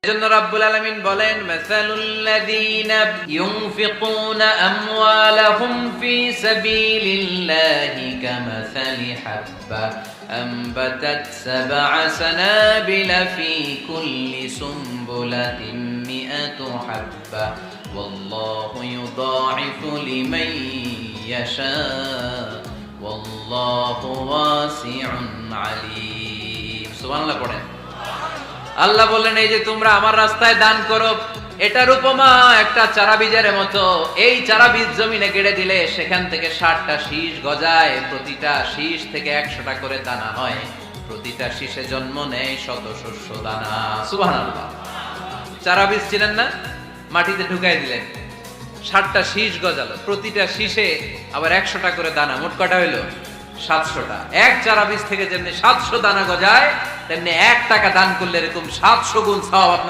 এজন্য রাব্বুল আলামিন বলেন মাসালুল্লাযীনা ইউনফিকুনা আমওয়ালাহুম ফি সাবিলিল্লাহি কামাসালি হাব্বা আনবাতাত সাবআ সানাবিলা ফি কুল্লি সুমবুলাতিন মিআতু হাব্বা ওয়াল্লাহু ইউদাঈফু লিমান ইয়াশা ওয়াল্লাহু ওয়াসিউন আলীম। সুবহানাল্লাহ পড়েন। আল্লাহ বললেন, এই যে তোমরা আমার রাস্তায় দান করো, এটার উপমা একটা চারা বীজের মতো। এই চারা বীজ জমিনে গেড়ে দিলে সেখান থেকে 60টা শীষ গজায়, প্রতিটা শীষ থেকে 100টা করে দানা হয়, প্রতিটা শীষে জন্ম নেয় শত শস্য দানা। সুবহানাল্লাহ। চারা বীজ ছিলেন না, মাটিতে ঢুকাই দিলেন, 60টা শীষ গজালো, প্রতিটা শীষে আবার 100টা করে দানা, মোট কটা হইলো 700টা। এক চারা বীজ থেকে যেমনি 700 দানা গজায়, তেমনি 1 টাকা দান করলে এরকম 700 গুণ সওয়াব